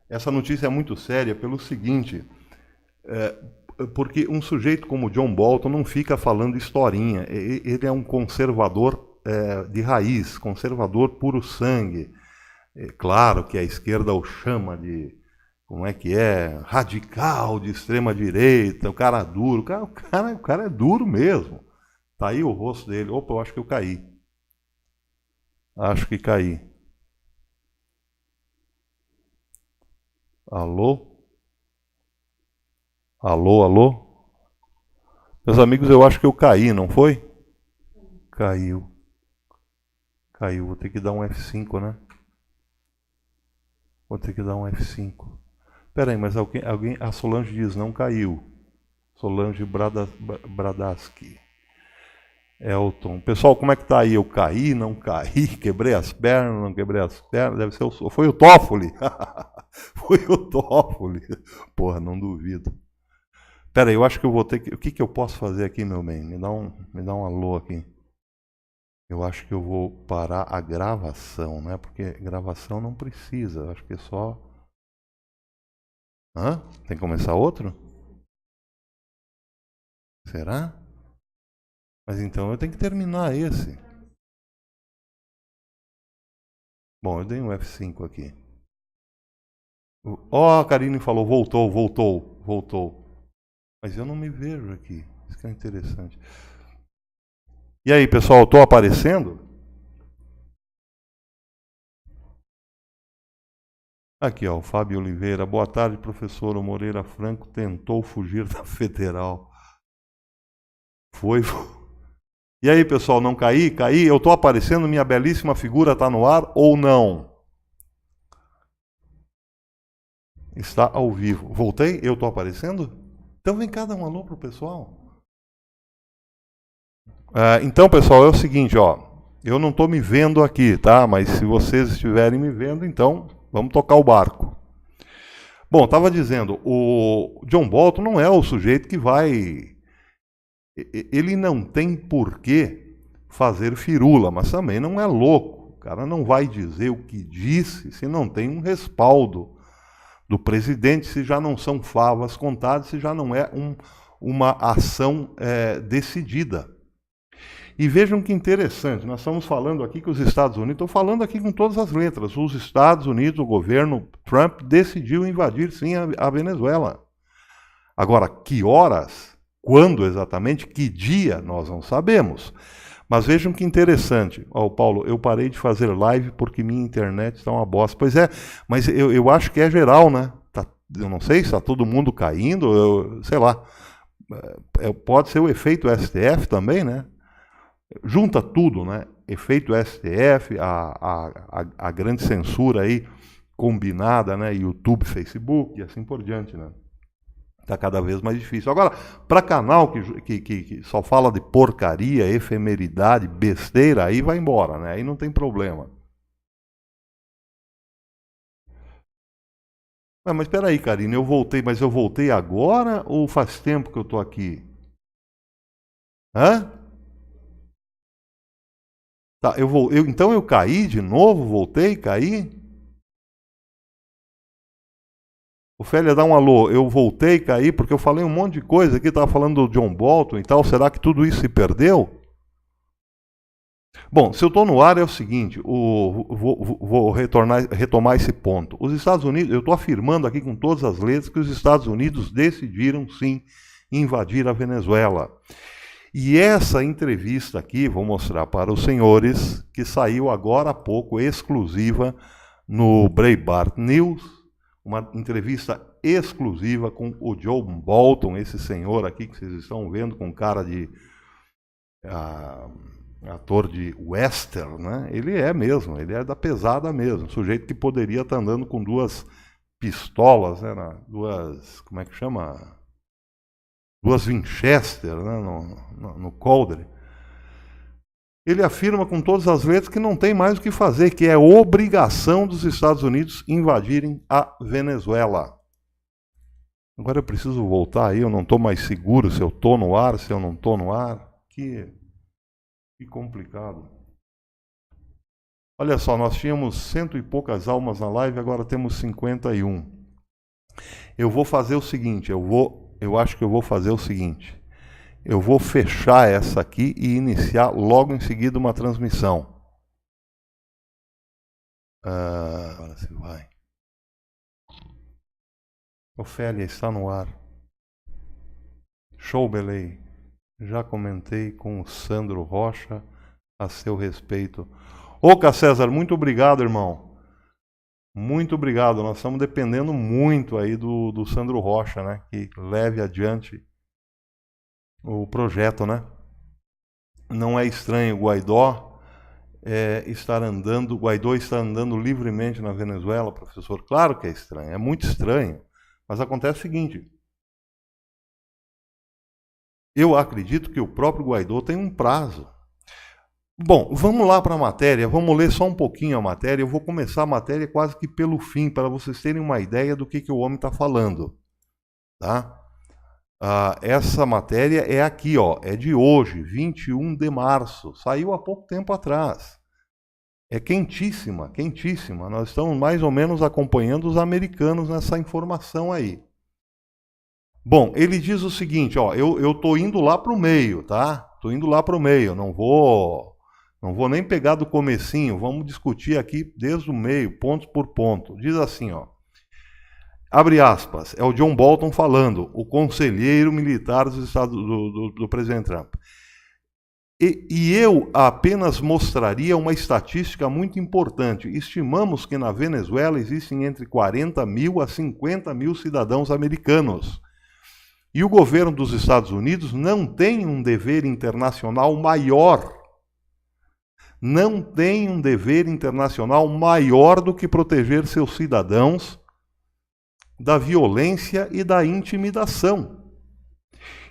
Essa notícia é muito séria pelo seguinte, porque um sujeito como John Bolton não fica falando historinha. Ele é um conservador de raiz, conservador puro sangue. É claro que a esquerda o chama de, como é que é, radical de extrema direita, o cara duro. O cara é duro mesmo. Tá aí o rosto dele. Opa, eu acho que eu caí. Acho que caí. Alô? Alô, alô? Meus amigos, eu acho que eu caí, não foi? Caiu. Caiu. Vou ter que dar um F5, né? Vou ter que dar um F5. Pera aí, mas alguém. A Solange diz, não caiu. Solange Bradaski. Elton. Pessoal, como é que tá aí? Eu caí, não caí, quebrei as pernas, não quebrei as pernas. Deve ser o. Foi o Toffoli. Foi o Toffoli. Porra, não duvido. Pera aí, eu acho que eu vou ter que. O que, que eu posso fazer aqui, meu bem? Me dá um alô aqui. Eu acho que eu vou parar a gravação, né? Porque gravação não precisa. Eu acho que é só. Hã? Tem que começar outro? Será? Mas então eu tenho que terminar esse. Bom, eu dei um F5 aqui. Ó, a Karine falou, voltou. Mas eu não me vejo aqui. Isso que é interessante. E aí, pessoal, estou aparecendo? Aqui, ó, o Fábio Oliveira. Boa tarde, professor. O Moreira Franco tentou fugir da federal. Foi. E aí, pessoal, não caí? Caí? Eu estou aparecendo? Minha belíssima figura está no ar ou não? Está ao vivo. Voltei? Eu estou aparecendo? Então vem cá dar um alô pro pessoal. Então, pessoal, é o seguinte, ó. Eu não estou me vendo aqui, tá? Mas se vocês estiverem me vendo, então vamos tocar o barco. Bom, estava dizendo, o John Bolton não é o sujeito que vai. Ele não tem por que fazer firula, mas também não é louco. O cara não vai dizer o que disse se não tem um respaldo do presidente, se já não são favas contadas, se já não é uma ação decidida. E vejam que interessante, nós estamos falando aqui que os Estados Unidos, estou falando aqui com todas as letras, os Estados Unidos, o governo Trump decidiu invadir sim a Venezuela. Agora, que horas, quando exatamente, que dia, nós não sabemos. Mas vejam que interessante. Ó, Paulo, eu parei de fazer live porque minha internet está uma bosta. Pois é, mas eu acho que é geral, né? Eu não sei se está todo mundo caindo, sei lá. Pode ser o efeito STF também, né? Junta tudo, né? Efeito STF, a grande censura aí combinada, né? YouTube, Facebook e assim por diante, né? Está cada vez mais difícil. Agora, para canal que só fala de porcaria, efemeridade, besteira, aí vai embora, né? Aí não tem problema. Mas espera aí, Karine, eu voltei, mas eu voltei agora ou faz tempo que eu estou aqui? Hã? Tá, então eu caí de novo, voltei, caí? Ofélia, dá um alô. Eu voltei, caí, porque eu falei um monte de coisa aqui, estava falando do John Bolton e tal. Será que tudo isso se perdeu? Bom, se eu estou no ar é o seguinte, vou retomar esse ponto. Os Estados Unidos, eu estou afirmando aqui com todas as letras que os Estados Unidos decidiram sim invadir a Venezuela. E essa entrevista aqui, vou mostrar para os senhores, que saiu agora há pouco, exclusiva, no Breitbart News, uma entrevista exclusiva com o John Bolton, esse senhor aqui que vocês estão vendo, com cara de ator de western, né? Ele é mesmo, ele é da pesada mesmo, sujeito que poderia estar andando com duas pistolas, né? Duas, como é que chama? Duas Winchester, né? no coldre. Ele afirma com todas as letras que não tem mais o que fazer, que é obrigação dos Estados Unidos invadirem a Venezuela. Agora eu preciso voltar aí, eu não estou mais seguro se eu estou no ar, se eu não estou no ar. Que complicado. Olha só, nós tínhamos 100 e poucas almas na live, agora temos 51. Eu vou fazer o seguinte, eu acho que eu vou fazer o seguinte. Eu vou fechar essa aqui e iniciar logo em seguida uma transmissão. Agora se vai. Ofélia está no ar. Show, Belém. Já comentei com o Sandro Rocha a seu respeito. Ô, César, muito obrigado, irmão. Muito obrigado. Nós estamos dependendo muito aí do Sandro Rocha, né? Que leve adiante o projeto, né? Não é estranho o Guaidó Guaidó está andando livremente na Venezuela, professor? Claro que é estranho, é muito estranho. Mas acontece o seguinte, eu acredito que o próprio Guaidó tem um prazo. Bom, vamos lá para a matéria, vamos ler só um pouquinho a matéria. Eu vou começar a matéria quase que pelo fim, para vocês terem uma ideia do que o homem está falando. Tá? Essa matéria é aqui, ó, é de hoje, 21 de março, saiu há pouco tempo atrás. É quentíssima, quentíssima. Nós estamos mais ou menos acompanhando os americanos nessa informação aí. Bom, ele diz o seguinte, ó, eu estou indo lá para o meio, tá? Estou indo lá para o meio, não vou nem pegar do comecinho, vamos discutir aqui desde o meio, ponto por ponto. Diz assim, ó, abre aspas, é o John Bolton falando, o conselheiro militar dos Estados do presidente Trump. E eu apenas mostraria uma estatística muito importante. Estimamos que na Venezuela existem entre 40 mil a 50 mil cidadãos americanos. E o governo dos Estados Unidos não tem um dever internacional maior. Não tem um dever internacional maior do que proteger seus cidadãos da violência e da intimidação.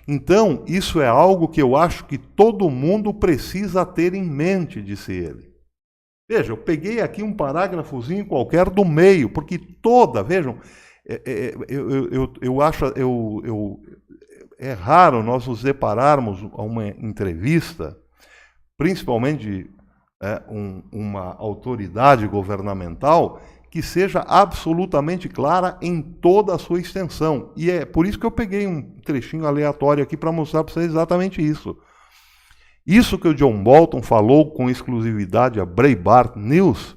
Então, isso é algo que eu acho que todo mundo precisa ter em mente, disse ele. Veja, eu peguei aqui um parágrafozinho qualquer do meio, porque vejam, é raro nós nos depararmos a uma entrevista, principalmente de uma autoridade governamental, que seja absolutamente clara em toda a sua extensão. E é por isso que eu peguei um trechinho aleatório aqui para mostrar para vocês exatamente isso. Isso que o John Bolton falou com exclusividade a Breitbart News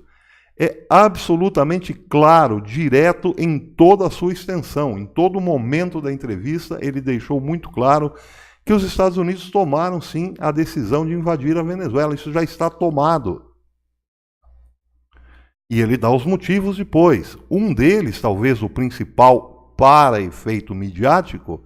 é absolutamente claro, direto em toda a sua extensão. Em todo momento da entrevista, ele deixou muito claro que os Estados Unidos tomaram, sim, a decisão de invadir a Venezuela. Isso já está tomado. E ele dá os motivos depois. Um deles, talvez o principal para efeito midiático,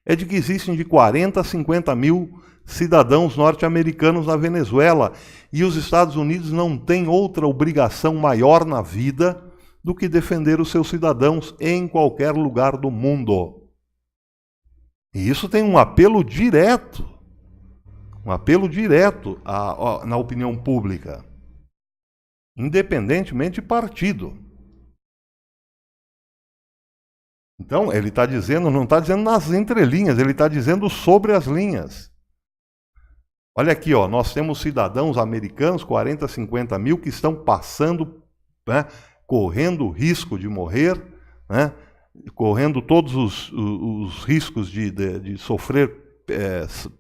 é de que existem de 40 a 50 mil cidadãos norte-americanos na Venezuela e os Estados Unidos não têm outra obrigação maior na vida do que defender os seus cidadãos em qualquer lugar do mundo. E isso tem um apelo direto na opinião pública. Independentemente de partido. Então, ele está dizendo, não está dizendo nas entrelinhas, ele está dizendo sobre as linhas. Olha aqui, ó, nós temos cidadãos americanos, 40, 50 mil, que estão passando, né, correndo o risco de morrer, né, correndo todos os riscos de sofrer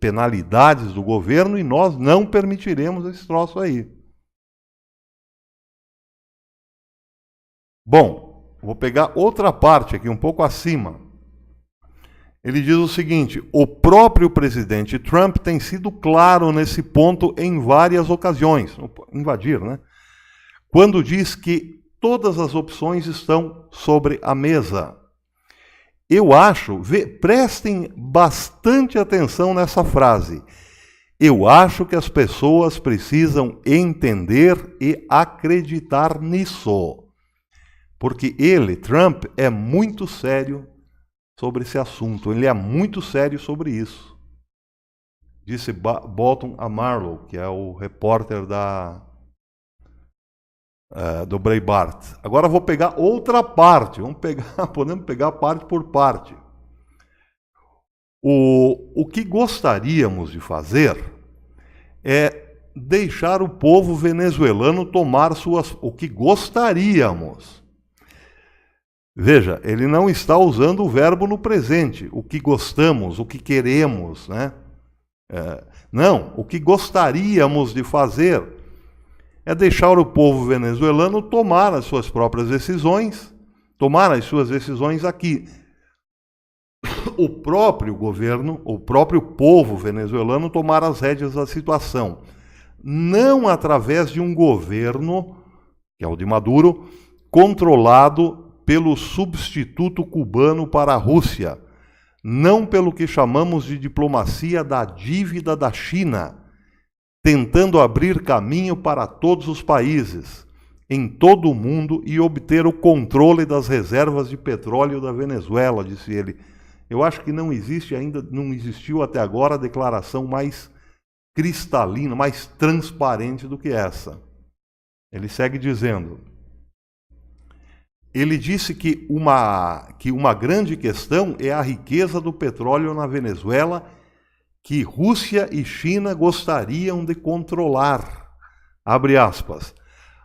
penalidades do governo, e nós não permitiremos esse troço aí. Bom, vou pegar outra parte aqui, um pouco acima. Ele diz o seguinte, o próprio presidente Trump tem sido claro nesse ponto em várias ocasiões, invadir, né? Quando diz que todas as opções estão sobre a mesa. Eu acho, prestem bastante atenção nessa frase, eu acho que as pessoas precisam entender e acreditar nisso. Porque ele, Trump, é muito sério sobre esse assunto. Ele é muito sério sobre isso. Disse Bolton a Marlow, que é o repórter do Breitbart. Agora vou pegar outra parte. Podemos pegar parte por parte. O que gostaríamos de fazer é deixar o povo venezuelano tomar o que gostaríamos. Veja, ele não está usando o verbo no presente, o que gostamos, o que queremos, né? Não, o que gostaríamos de fazer é deixar o povo venezuelano tomar as suas próprias decisões, tomar as suas decisões aqui. O próprio governo, o próprio povo venezuelano tomar as rédeas da situação. Não através de um governo, que é o de Maduro, controlado pelo substituto cubano para a Rússia, não pelo que chamamos de diplomacia da dívida da China, tentando abrir caminho para todos os países, em todo o mundo, e obter o controle das reservas de petróleo da Venezuela, disse ele. Eu acho que não existiu até agora a declaração mais cristalina, mais transparente do que essa. Ele segue dizendo, ele disse que uma grande questão é a riqueza do petróleo na Venezuela, que Rússia e China gostariam de controlar. Abre aspas.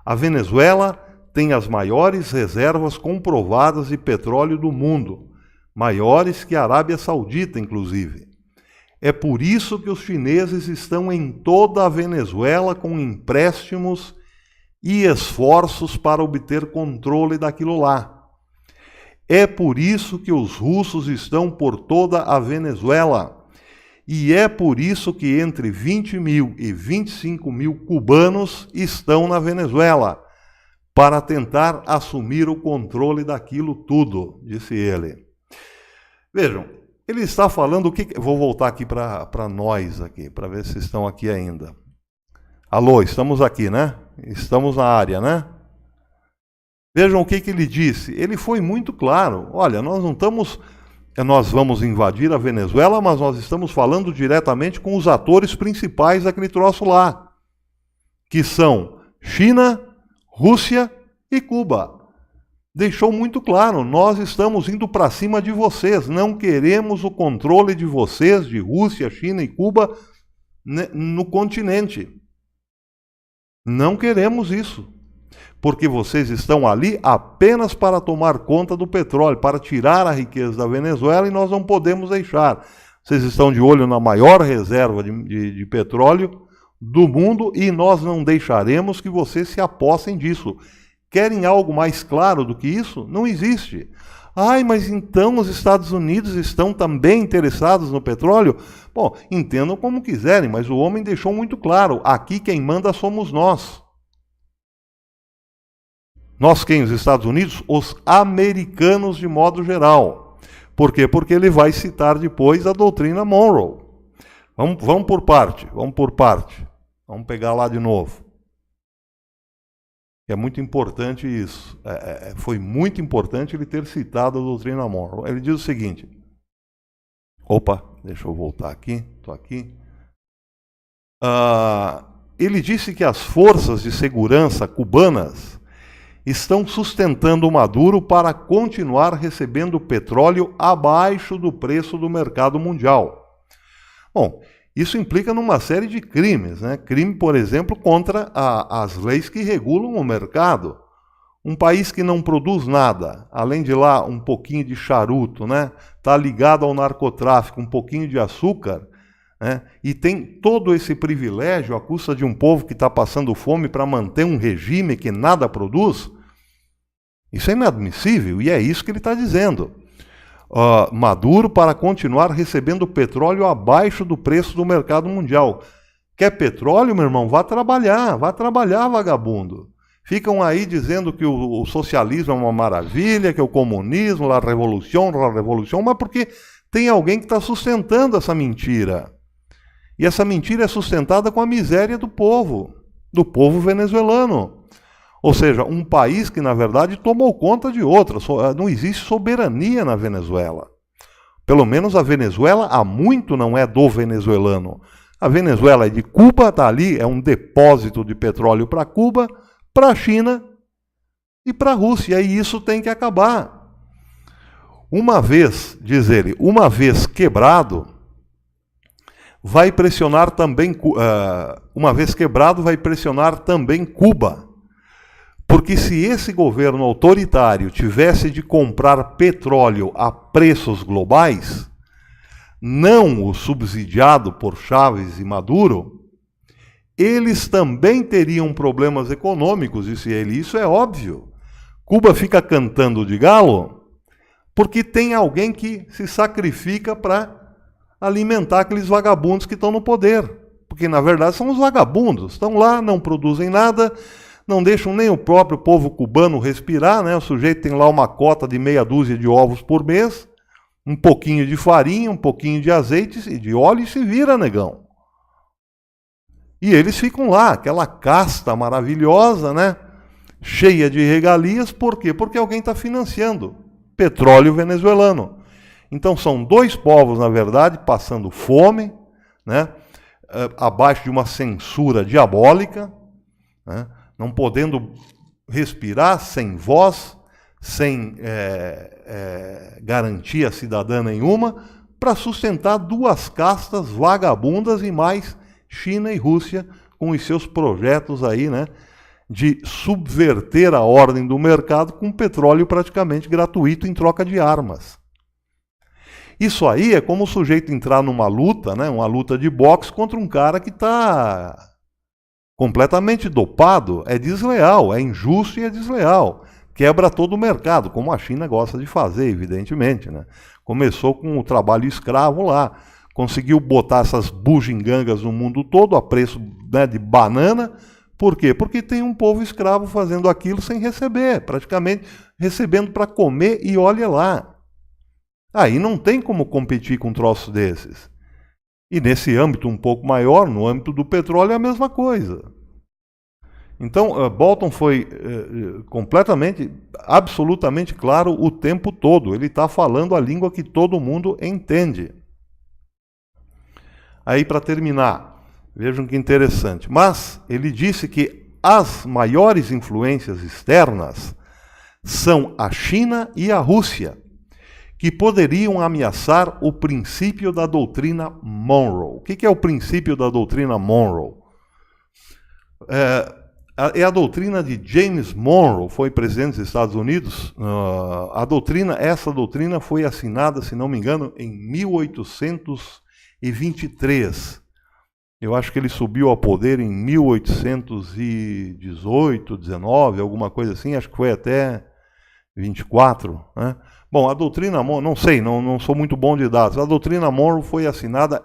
A Venezuela tem as maiores reservas comprovadas de petróleo do mundo, maiores que a Arábia Saudita, inclusive. É por isso que os chineses estão em toda a Venezuela com empréstimos e esforços para obter controle daquilo lá. É por isso que os russos estão por toda a Venezuela. E é por isso que entre 20 mil e 25 mil cubanos estão na Venezuela, para tentar assumir o controle daquilo tudo, disse ele. Vejam, ele está falando o que... Vou voltar aqui para nós, aqui, para ver se estão aqui ainda. Alô, estamos aqui, né? Estamos na área, né? Vejam o que ele disse. Ele foi muito claro. Olha, nós vamos invadir a Venezuela, mas nós estamos falando diretamente com os atores principais daquele troço lá, que são China, Rússia e Cuba. Deixou muito claro, nós estamos indo para cima de vocês, não queremos o controle de vocês, de Rússia, China e Cuba, no continente. Não queremos isso, porque vocês estão ali apenas para tomar conta do petróleo, para tirar a riqueza da Venezuela, e nós não podemos deixar. Vocês estão de olho na maior reserva de petróleo do mundo e nós não deixaremos que vocês se apossem disso. Querem algo mais claro do que isso? Não existe. Ai, mas então os Estados Unidos estão também interessados no petróleo? Bom, entendam como quiserem, mas o homem deixou muito claro, aqui quem manda somos nós. Nós quem? Os Estados Unidos? Os americanos de modo geral. Por quê? Porque ele vai citar depois a doutrina Monroe. Vamos por parte. Vamos pegar lá de novo. É muito importante isso. Foi muito importante ele ter citado a doutrina Monroe. Ele diz o seguinte. Opa, deixa eu voltar aqui. Estou aqui. Ele disse que as forças de segurança cubanas estão sustentando o Maduro para continuar recebendo petróleo abaixo do preço do mercado mundial. Bom, isso implica numa série de crimes, né? Crime, por exemplo, contra as leis que regulam o mercado. Um país que não produz nada, além de lá um pouquinho de charuto, né? Está ligado ao narcotráfico, um pouquinho de açúcar, né? E tem todo esse privilégio à custa de um povo que está passando fome para manter um regime que nada produz. Isso é inadmissível e é isso que ele está dizendo. Maduro para continuar recebendo petróleo abaixo do preço do mercado mundial. Quer petróleo, meu irmão? Vá trabalhar, vagabundo. Ficam aí dizendo que o socialismo é uma maravilha, que o comunismo, la revolução, mas porque tem alguém que está sustentando essa mentira. E essa mentira é sustentada com a miséria do povo venezuelano. Ou seja, um país que, na verdade, tomou conta de outra. Não existe soberania na Venezuela. Pelo menos a Venezuela há muito não é do venezuelano. A Venezuela é de Cuba, está ali, é um depósito de petróleo para Cuba, para a China e para a Rússia. E isso tem que acabar. Uma vez, diz ele, uma vez quebrado, vai pressionar também, uma vez quebrado, vai pressionar também Cuba. Porque se esse governo autoritário tivesse de comprar petróleo a preços globais, não o subsidiado por Chávez e Maduro, eles também teriam problemas econômicos, isso é óbvio. Cuba fica cantando de galo porque tem alguém que se sacrifica para alimentar aqueles vagabundos que estão no poder. Porque, na verdade, são os vagabundos. Estão lá, não produzem nada, não deixam nem o próprio povo cubano respirar, né? O sujeito tem lá uma cota de meia dúzia de ovos por mês, um pouquinho de farinha, um pouquinho de azeite e de óleo e se vira, negão. E eles ficam lá, aquela casta maravilhosa, né? Cheia de regalias, por quê? Porque alguém está financiando petróleo venezuelano. Então são dois povos, na verdade, passando fome, né? Abaixo de uma censura diabólica, né? Não podendo respirar, sem voz, sem garantia cidadã nenhuma, para sustentar duas castas vagabundas e mais China e Rússia com os seus projetos aí, né, de subverter a ordem do mercado com petróleo praticamente gratuito em troca de armas. Isso aí é como o sujeito entrar numa luta, né, uma luta de boxe contra um cara que está completamente dopado. É desleal, é injusto e é desleal. Quebra todo o mercado, como a China gosta de fazer, evidentemente, né? Começou com o trabalho escravo lá, conseguiu botar essas bugigangas no mundo todo a preço, né, de banana. Por quê? Porque tem um povo escravo fazendo aquilo sem receber, praticamente recebendo para comer e olha lá. Aí não tem como competir com um troço desses. E nesse âmbito um pouco maior, no âmbito do petróleo, é a mesma coisa. Então, Bolton foi completamente, absolutamente claro o tempo todo. Ele está falando a língua que todo mundo entende. Aí, para terminar, vejam que interessante. Mas ele disse que as maiores influências externas são a China e a Rússia, que poderiam ameaçar o princípio da doutrina Monroe. O que é o princípio da doutrina Monroe? É a doutrina de James Monroe, foi presidente dos Estados Unidos. Essa doutrina foi assinada, se não me engano, em 1823. Eu acho que ele subiu ao poder em 1818, 19, alguma coisa assim, acho que foi até 24, né? Bom, a doutrina Monroe, não sei, não sou muito bom de dados. A doutrina Monroe foi assinada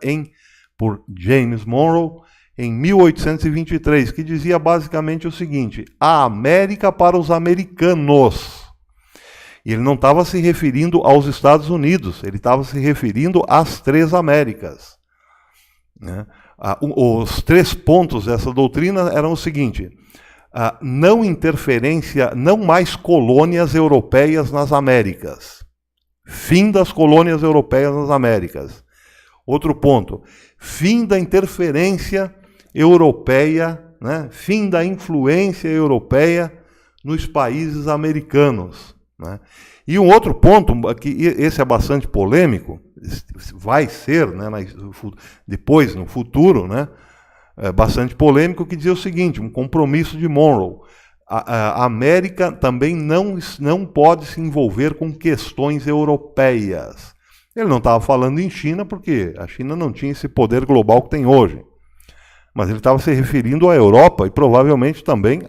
por James Monroe em 1823, que dizia basicamente o seguinte: a América para os americanos. E ele não estava se referindo aos Estados Unidos, ele estava se referindo às três Américas, né? Os 3 pontos dessa doutrina eram o seguinte: não interferência, não mais colônias europeias nas Américas. Fim das colônias europeias nas Américas. Outro ponto: fim da interferência europeia, né? Fim da influência europeia nos países americanos, né? E um outro ponto, que esse é bastante polêmico, vai ser, né, depois, no futuro, né, bastante polêmico, que dizia o seguinte: um compromisso de Monroe. A América também não pode se envolver com questões europeias. Ele não estava falando em China, porque a China não tinha esse poder global que tem hoje. Mas ele estava se referindo à Europa e provavelmente também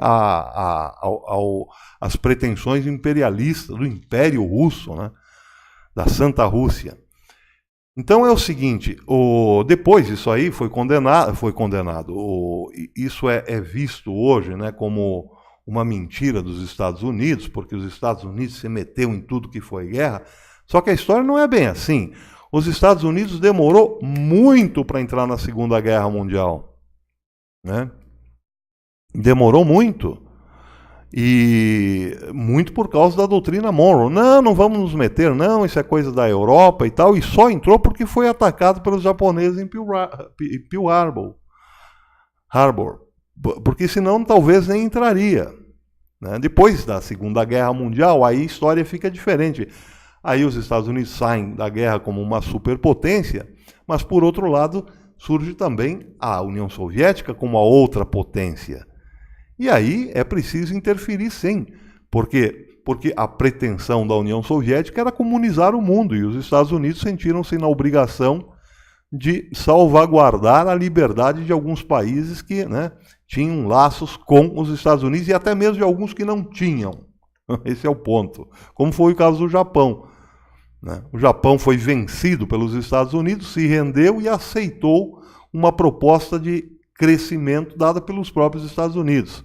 às pretensões imperialistas do Império Russo, né, da Santa Rússia. Então é o seguinte: depois isso aí foi condenado. Isso é visto hoje, né, como uma mentira dos Estados Unidos, porque os Estados Unidos se meteu em tudo que foi guerra. Só que a história não é bem assim. Os Estados Unidos demorou muito para entrar na Segunda Guerra Mundial, né? Demorou muito. E muito por causa da doutrina Monroe. Não vamos nos meter, não, isso é coisa da Europa e tal. E só entrou porque foi atacado pelos japoneses em Pearl Harbor. Porque senão talvez nem entraria, né? Depois da Segunda Guerra Mundial, aí a história fica diferente. Aí os Estados Unidos saem da guerra como uma superpotência, mas por outro lado surge também a União Soviética como a outra potência. E aí é preciso interferir, sim. Por quê? Porque a pretensão da União Soviética era comunizar o mundo, e os Estados Unidos sentiram-se na obrigação de salvaguardar a liberdade de alguns países que, né, tinham laços com os Estados Unidos, e até mesmo de alguns que não tinham. Esse é o ponto. Como foi o caso do Japão. O Japão foi vencido pelos Estados Unidos, se rendeu e aceitou uma proposta de crescimento dada pelos próprios Estados Unidos,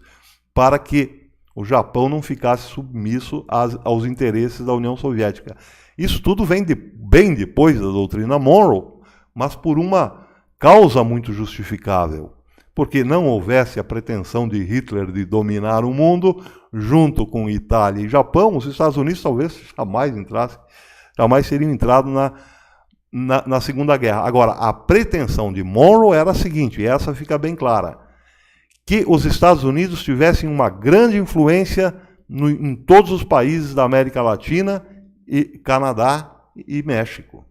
para que o Japão não ficasse submisso aos interesses da União Soviética. Isso tudo vem bem depois da doutrina Monroe, mas por uma causa muito justificável. Porque não houvesse a pretensão de Hitler de dominar o mundo, junto com Itália e Japão, os Estados Unidos talvez jamais teriam entrado na Segunda Guerra. Agora, a pretensão de Monroe era a seguinte, e essa fica bem clara, que os Estados Unidos tivessem uma grande influência em todos os países da América Latina, e Canadá e México.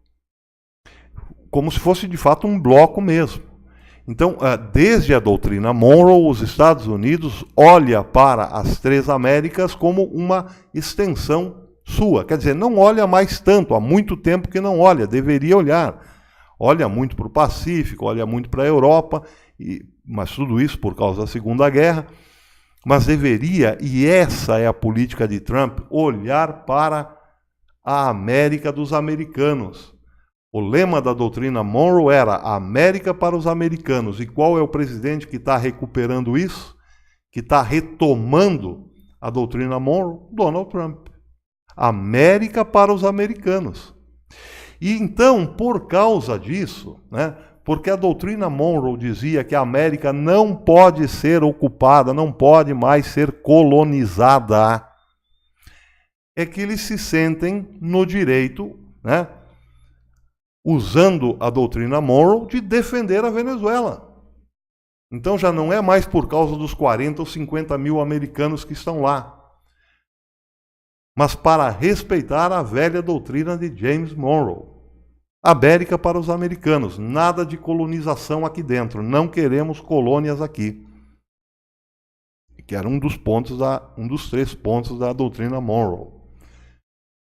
Como se fosse, de fato, um bloco mesmo. Então, desde a doutrina Monroe, os Estados Unidos olham para as três Américas como uma extensão sua. Quer dizer, não olha mais tanto, há muito tempo que não olha, deveria olhar. Olha muito para o Pacífico, olha muito para a Europa, mas tudo isso por causa da Segunda Guerra. Mas deveria, e essa é a política de Trump, olhar para a América dos americanos. O lema da doutrina Monroe era América para os americanos. E qual é o presidente que está recuperando isso? Que está retomando a doutrina Monroe? Donald Trump. América para os americanos. E então, por causa disso, né, porque a doutrina Monroe dizia que a América não pode ser ocupada, não pode mais ser colonizada, é que eles se sentem no direito, né, usando a doutrina Monroe, de defender a Venezuela. Então já não é mais por causa dos 40 ou 50 mil americanos que estão lá, mas para respeitar a velha doutrina de James Monroe. América para os americanos, nada de colonização aqui dentro, não queremos colônias aqui. Que era um dos 3 pontos da doutrina Monroe.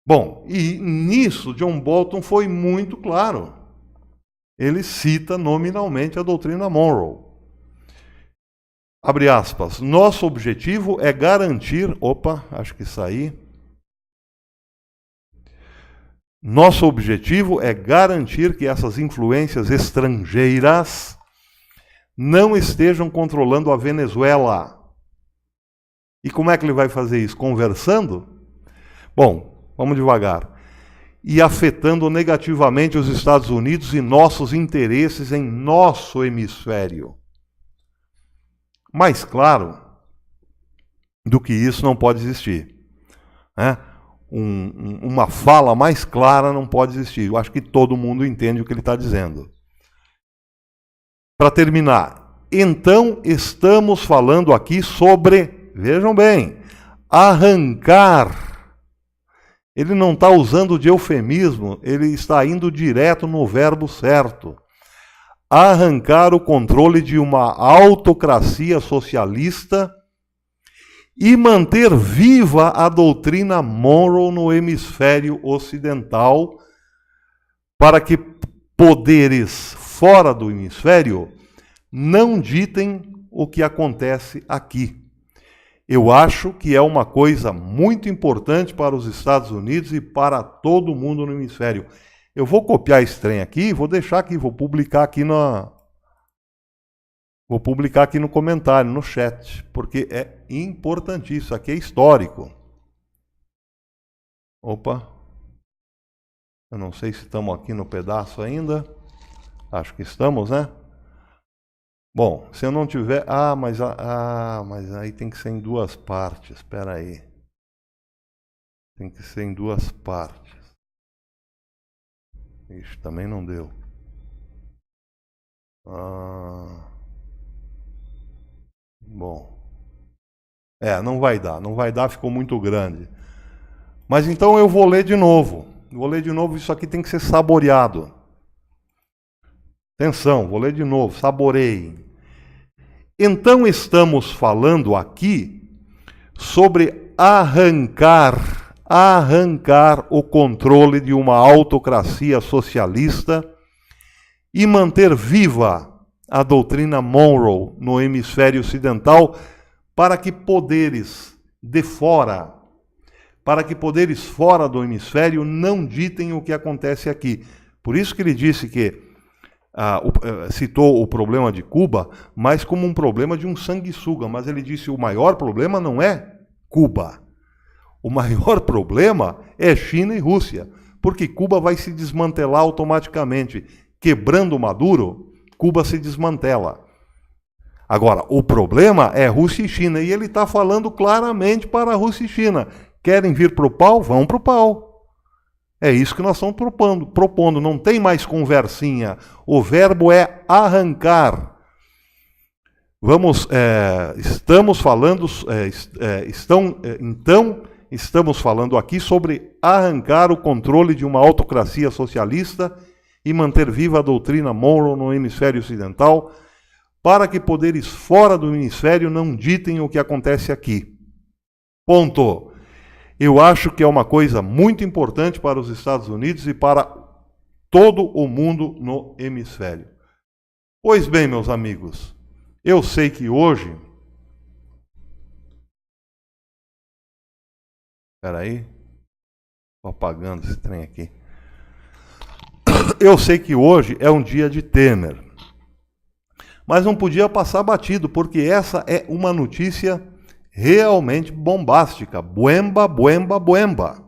Bom, e nisso John Bolton foi muito claro. Ele cita nominalmente a doutrina Monroe. Abre aspas, nosso objetivo é garantir... acho que isso aí... Nosso objetivo é garantir que essas influências estrangeiras não estejam controlando a Venezuela. E como é que ele vai fazer isso? Conversando? Bom, vamos devagar. E afetando negativamente os Estados Unidos e nossos interesses em nosso hemisfério. Mais claro do que isso não pode existir, né? Uma fala mais clara não pode existir. Eu acho que todo mundo entende o que ele está dizendo. Para terminar, então estamos falando aqui sobre, vejam bem, arrancar. Ele não está usando de eufemismo, ele está indo direto no verbo certo. Arrancar o controle de uma autocracia socialista e manter viva a doutrina Monroe no hemisfério ocidental, para que poderes fora do hemisfério não ditem o que acontece aqui. Eu acho que é uma coisa muito importante para os Estados Unidos e para todo mundo no hemisfério. Eu vou copiar esse trem aqui, vou deixar aqui, vou publicar aqui no comentário, no chat, porque é importantíssimo, isso aqui é histórico. Eu não sei se estamos aqui no pedaço ainda, acho que estamos, né? Bom, se eu não tiver... mas aí tem que ser em 2 partes, espera aí. Tem que ser em 2 partes. Ixi, também não deu. Bom, não vai dar, ficou muito grande. Mas então eu vou ler de novo. Isso aqui tem que ser saboreado. Atenção, vou ler de novo, saboreiem. Então estamos falando aqui sobre arrancar o controle de uma autocracia socialista e manter viva a doutrina Monroe no hemisfério ocidental para que poderes de fora, para que poderes fora do hemisfério não ditem o que acontece aqui. Por isso que ele disse que citou o problema de Cuba, mas como um problema de um sanguessuga. Mas ele disse que o maior problema não é Cuba. O maior problema é China e Rússia, porque Cuba vai se desmantelar automaticamente. Quebrando Maduro, Cuba se desmantela. Agora, o problema é Rússia e China, e ele está falando claramente para a Rússia e China. Querem vir para o pau? Vão para o pau. É isso que nós estamos propondo. Não tem mais conversinha. O verbo é arrancar. Estamos falando aqui sobre arrancar o controle de uma autocracia socialista e manter viva a doutrina Monroe no hemisfério ocidental, para que poderes fora do hemisfério não ditem o que acontece aqui. Ponto. Eu acho que é uma coisa muito importante para os Estados Unidos e para todo o mundo no hemisfério. Pois bem, meus amigos, eu sei que hoje... Espera aí. Estou apagando esse trem aqui. Eu sei que hoje é um dia de Temer. Mas não podia passar batido, porque essa é uma notícia realmente bombástica. Buemba, buemba, buemba.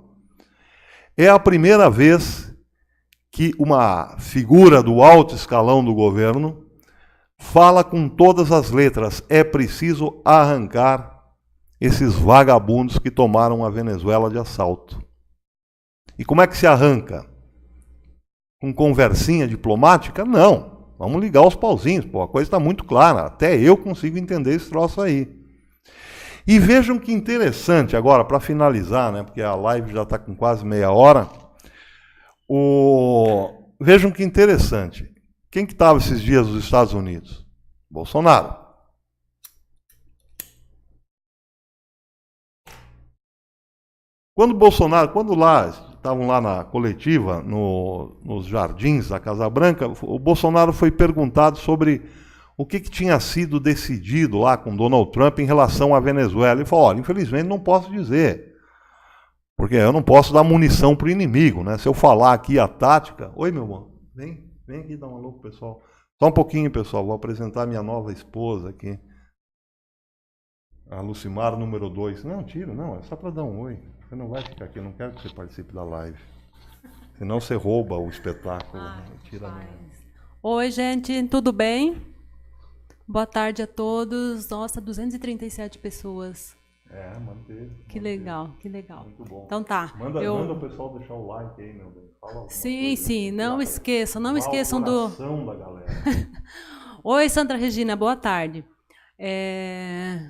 É a primeira vez que uma figura do alto escalão do governo fala com todas as letras. É preciso arrancar esses vagabundos que tomaram a Venezuela de assalto. E como é que se arranca? Com conversinha diplomática? Não. Vamos ligar os pauzinhos. Pô, a coisa está muito clara. Até eu consigo entender esse troço aí. E vejam que interessante, agora, para finalizar, né, porque a live já está com quase meia hora, vejam que interessante. Quem que estava esses dias nos Estados Unidos? Bolsonaro. Quando lá, estavam lá na coletiva, nos jardins da Casa Branca, o Bolsonaro foi perguntado sobre o que tinha sido decidido lá com Donald Trump em relação à Venezuela. Ele falou, olha, infelizmente não posso dizer, porque eu não posso dar munição para o inimigo, né? Se eu falar aqui a tática... Oi, meu irmão, vem aqui dar um alô pro pessoal. Só um pouquinho, pessoal, vou apresentar minha nova esposa aqui. A Lucimar, número 2. Não, tira, não, é só para dar um oi. Você não vai ficar aqui, eu não quero que você participe da live. Senão você rouba o espetáculo. Tira Oi, gente, tudo bem? Boa tarde a todos. Nossa, 237 pessoas. Manteve. Que legal, que legal. Muito bom. Então tá. Manda o pessoal deixar o like aí, meu bem. Fala sim, não esqueçam do... da galera. Oi, Sandra Regina, boa tarde.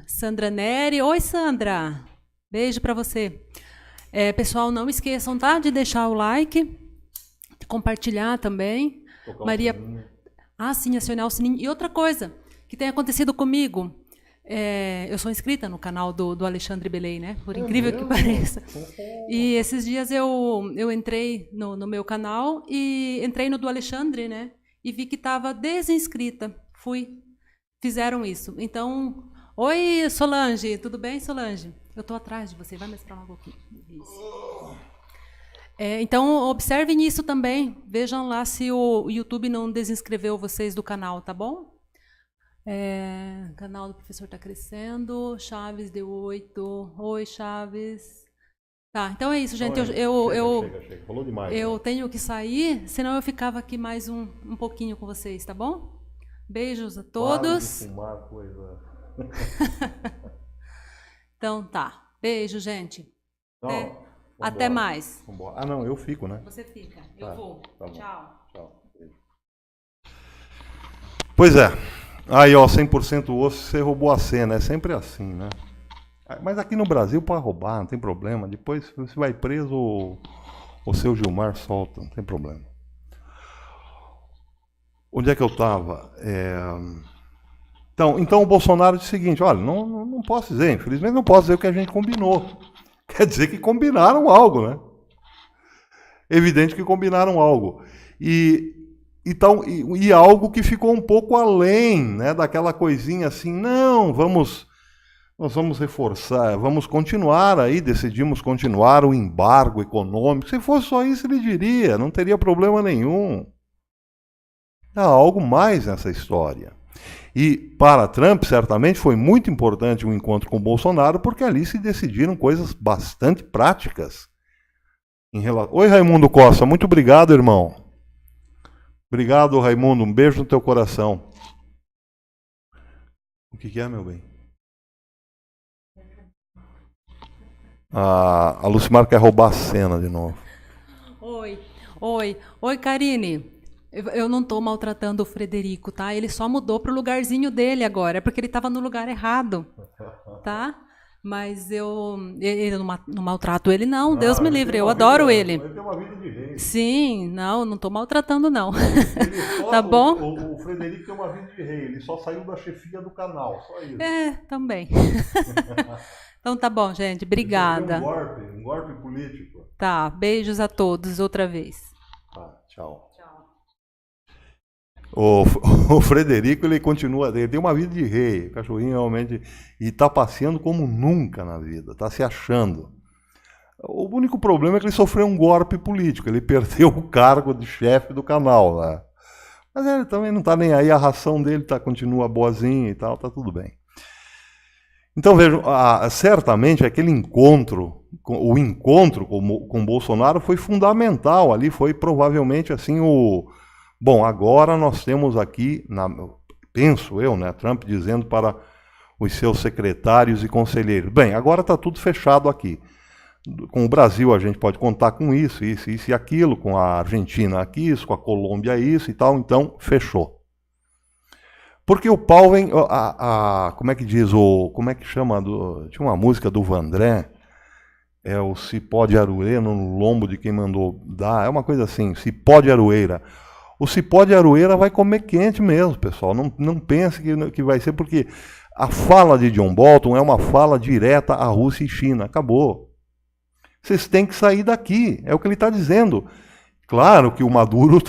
Sandra Neri. Oi, Sandra. Beijo para você. Pessoal, não esqueçam, tá? De deixar o like, de compartilhar também. Tocar Maria. o sininho. Sim, acionar o sininho. E outra coisa que tem acontecido comigo, eu sou inscrita no canal do Alexandre Belei, né? Por incrível que pareça. E esses dias eu entrei no meu canal e entrei no do Alexandre, né? E vi que estava desinscrita. Fizeram isso. Então, oi, Solange, tudo bem, Solange? Eu estou atrás de você, vai me esperar um pouquinho. Isso. Então, observem isso também. Vejam lá se o YouTube não desinscreveu vocês do canal, tá bom? O canal do professor está crescendo. Chaves deu 8. Oi, Chaves. Tá, então é isso, gente. Chega. Falou demais. Eu tenho que sair, senão eu ficava aqui mais um pouquinho com vocês, tá bom? Beijos a todos. Para de fumar coisa. Então tá. Beijo, gente. Até Vambora. mais. Vambora. Não, eu fico, né? Você fica. Tá, Eu vou. Tá bom. Tchau. Beijo. Pois é. Aí, ó, 100% osso, você roubou a cena. É sempre assim, né? Mas aqui no Brasil pode roubar, não tem problema. Depois, se você vai preso, o seu Gilmar solta, não tem problema. Onde é que eu estava? Então o Bolsonaro disse o seguinte, olha, não posso dizer, infelizmente não posso dizer o que a gente combinou. Quer dizer que combinaram algo, né? Evidente que combinaram algo. Então, algo que ficou um pouco além, né, daquela coisinha assim, não, nós vamos reforçar, vamos continuar aí, decidimos continuar o embargo econômico. Se fosse só isso, ele diria, não teria problema nenhum. Há algo mais nessa história. E para Trump, certamente, foi muito importante o encontro com o Bolsonaro, porque ali se decidiram coisas bastante práticas. Oi, Raimundo Costa, muito obrigado, irmão. Obrigado, Raimundo, um beijo no teu coração. O que é, meu bem? A Lucimar quer roubar a cena de novo. Oi, Karine. Eu não estou maltratando o Frederico, tá? Ele só mudou para o lugarzinho dele agora, é porque ele estava no lugar errado, tá? Mas eu não maltrato ele, não. Deus me livre, eu adoro ele. Ele tem uma vida de rei. Sim, não estou maltratando, não. Tá bom? O Frederico tem uma vida de rei, ele só saiu da chefia do canal, só isso. Também. Então tá bom, gente, obrigada. Um golpe político. Tá, beijos a todos outra vez. Tá, tchau. O Frederico, ele continua, ele tem uma vida de rei, o cachorrinho realmente, e está passeando como nunca na vida, está se achando. O único problema é que ele sofreu um golpe político, ele perdeu o cargo de chefe do canal, né? Mas ele também não está nem aí, a ração dele continua boazinha e tal, está tudo bem. Então vejam, certamente aquele encontro, o encontro com o Bolsonaro foi fundamental, ali foi provavelmente assim Bom, agora nós temos aqui, penso eu, né, Trump dizendo para os seus secretários e conselheiros, bem, agora está tudo fechado aqui. Com o Brasil a gente pode contar com isso e aquilo, com a Argentina aqui, isso, com a Colômbia isso e tal, então fechou. Porque o pau vem, como é que diz, como é que chama, tinha uma música do Vandré, o cipó de aroeira no lombo de quem mandou dar, é uma coisa assim, cipó de aroeira. O cipó de aroeira vai comer quente mesmo, pessoal. Não pense que vai ser, porque a fala de John Bolton é uma fala direta à Rússia e China. Acabou. Vocês têm que sair daqui. É o que ele está dizendo. Claro que o Maduro,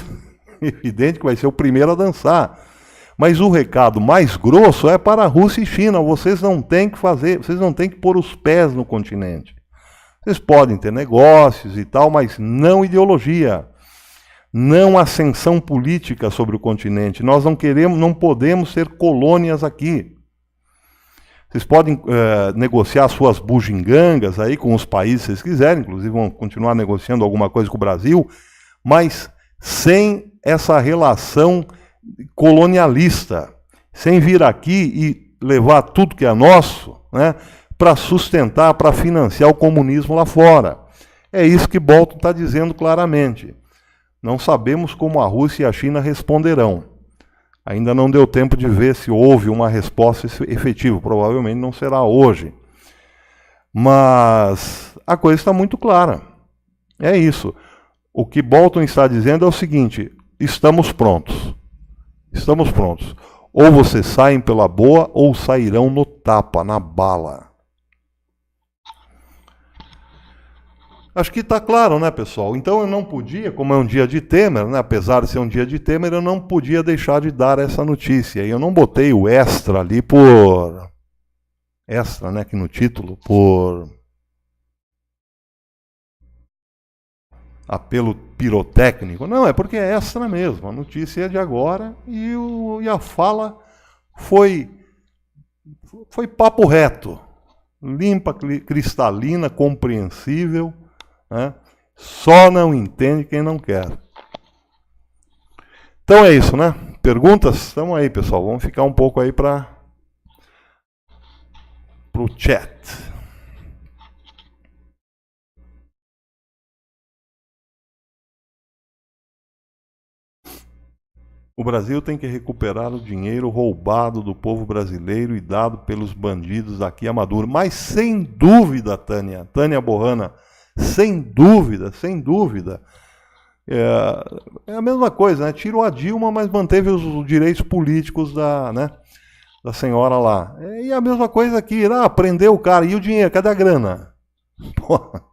evidente que vai ser o primeiro a dançar. Mas o recado mais grosso é para a Rússia e China. Vocês não têm que vocês não têm que pôr os pés no continente. Vocês podem ter negócios e tal, mas não ideologia. Não ascensão política sobre o continente. Nós não podemos ser colônias aqui. Vocês podem negociar suas bugigangas aí com os países que vocês quiserem, inclusive vão continuar negociando alguma coisa com o Brasil, mas sem essa relação colonialista, sem vir aqui e levar tudo que é nosso, né, para sustentar, para financiar o comunismo lá fora. É isso que Bolton está dizendo claramente. Não sabemos como a Rússia e a China responderão. Ainda não deu tempo de ver se houve uma resposta efetiva. Provavelmente não será hoje. Mas a coisa está muito clara. É isso. O que Bolton está dizendo é o seguinte: estamos prontos. Estamos prontos. Ou vocês saem pela boa, ou sairão no tapa, na bala. Acho que está claro, né, pessoal? Então eu não podia, como é um dia de Temer, né, apesar de ser um dia de Temer, eu não podia deixar de dar essa notícia. E eu não botei o extra ali por... Extra, né, aqui no título, por... apelo pirotécnico. Não, é porque é extra mesmo. A notícia é de agora e a fala foi papo reto. Limpa, cristalina, compreensível. Né? Só não entende quem não quer. Então é isso, né? Perguntas? Estamos aí, pessoal. Vamos ficar um pouco aí para o chat. O Brasil tem que recuperar o dinheiro roubado do povo brasileiro e dado pelos bandidos aqui a Maduro. Mas sem dúvida, Tânia Borrana, sem dúvida, É a mesma coisa, né? Tirou a Dilma, mas manteve os direitos políticos né, da senhora lá. E a mesma coisa aqui, prendeu o cara, e o dinheiro? Cadê a grana? Porra,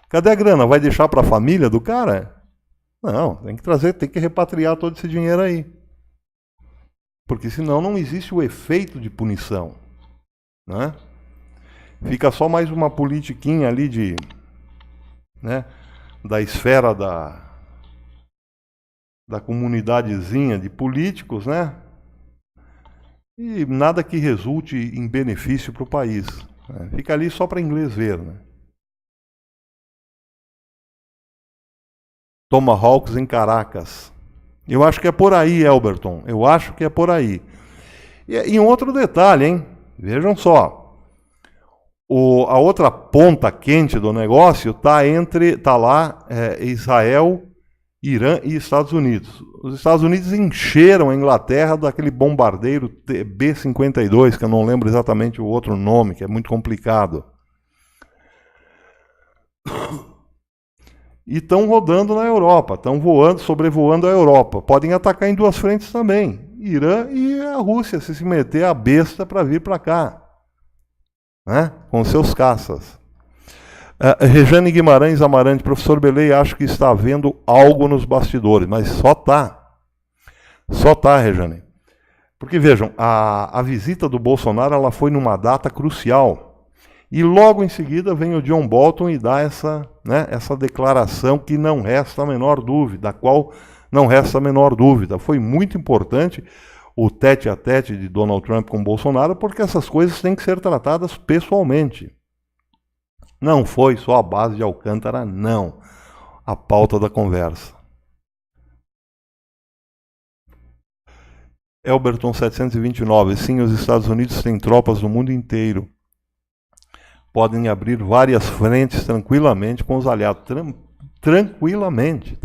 cadê a grana? Vai deixar para a família do cara? Não, tem que trazer, tem que repatriar todo esse dinheiro aí. Porque senão não existe o efeito de punição, né? Fica só mais uma politiquinha ali né, da esfera da comunidadezinha de políticos, né? E nada que resulte em benefício para o país. Né? Fica ali só para inglês ver, né? Tomahawks em Caracas. Eu acho que é por aí, Elberton. Eu acho que é por aí. E um outro detalhe, hein? Vejam só. A outra ponta quente do negócio tá lá Israel, Irã e Estados Unidos. Os Estados Unidos encheram a Inglaterra daquele bombardeiro B-52, que eu não lembro exatamente o outro nome, que é muito complicado. E estão rodando na Europa, estão sobrevoando a Europa. Podem atacar em duas frentes também. Irã e a Rússia, se meter a besta para vir para cá, né? Com seus caças. Rejane Guimarães Amarante, professor Belei, acho que está havendo algo nos bastidores, mas só tá. Só tá, Rejane. Porque vejam, a visita do Bolsonaro ela foi numa data crucial. E logo em seguida vem o John Bolton e dá essa declaração que não resta a menor dúvida, da qual não resta a menor dúvida. Foi muito importante o tete-a-tete de Donald Trump com Bolsonaro, porque essas coisas têm que ser tratadas pessoalmente. Não foi só a base de Alcântara, não. A pauta da conversa. Elberton 729. Sim, os Estados Unidos têm tropas no mundo inteiro. Podem abrir várias frentes tranquilamente com os aliados. Tranquilamente.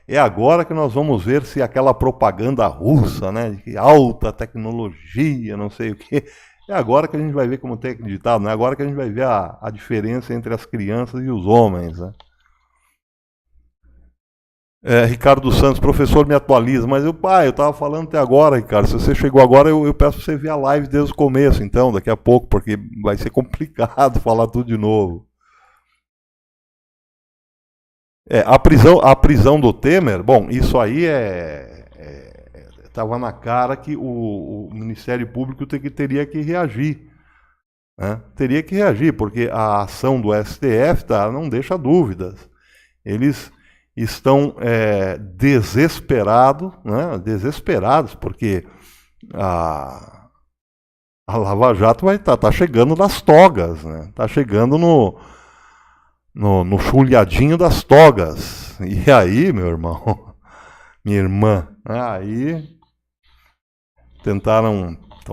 É agora que nós vamos ver se aquela propaganda russa, né, de alta tecnologia, não sei o quê, é agora que a gente vai ver como tem acreditado, né? É agora que a gente vai ver a diferença entre as crianças e os homens, né? Ricardo Santos, professor, me atualiza, mas eu estava falando até agora, Ricardo, se você chegou agora, eu peço para você ver a live desde o começo, então, daqui a pouco, porque vai ser complicado falar tudo de novo. A prisão do Temer, bom, isso aí estava na cara que o Ministério Público teria que reagir. Né? Teria que reagir, porque a ação do STF não deixa dúvidas. Eles estão desesperados, né? Desesperados, porque a Lava Jato vai tá chegando nas togas, né? Tá chegando no chulhadinho das togas. E aí, meu irmão, minha irmã, aí estão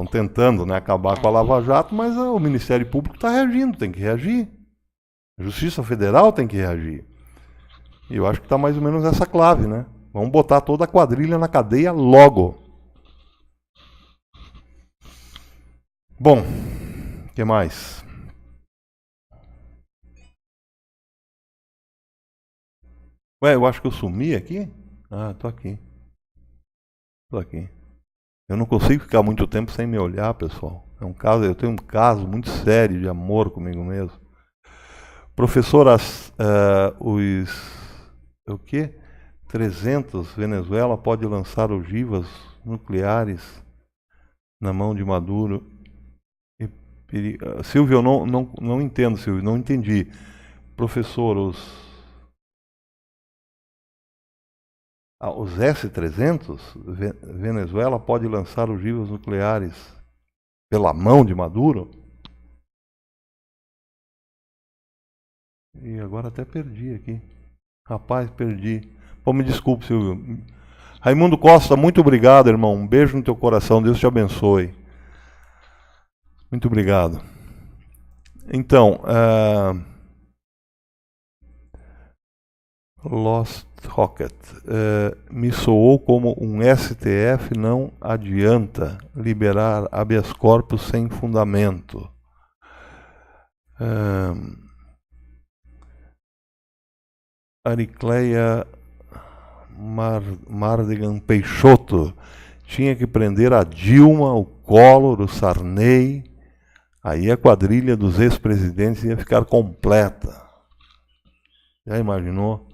tentando, né, acabar com a Lava Jato, mas o Ministério Público está reagindo, tem que reagir. A Justiça Federal tem que reagir. E eu acho que está mais ou menos essa clave, né? Vamos botar toda a quadrilha na cadeia logo. Bom, o que mais? Ué, eu acho que eu sumi aqui? Ah, tô aqui. Tô aqui. Eu não consigo ficar muito tempo sem me olhar, pessoal. Eu tenho um caso muito sério de amor comigo mesmo. Professoras, o quê? 300, Venezuela pode lançar ogivas nucleares na mão de Maduro. Silvio, eu não entendo, Silvio, não entendi. Professor, os S-300, Venezuela pode lançar ogivas nucleares pela mão de Maduro? E agora até perdi aqui. Rapaz, perdi. Pô, me desculpe, Silvio. Raimundo Costa, muito obrigado, irmão. Um beijo no teu coração. Deus te abençoe. Muito obrigado. Então, Lost Rocket. Me soou como um STF não adianta liberar habeas corpus sem fundamento. Aricleia Mardigan Peixoto tinha que prender a Dilma, o Collor, o Sarney. Aí a quadrilha dos ex-presidentes ia ficar completa. Já imaginou?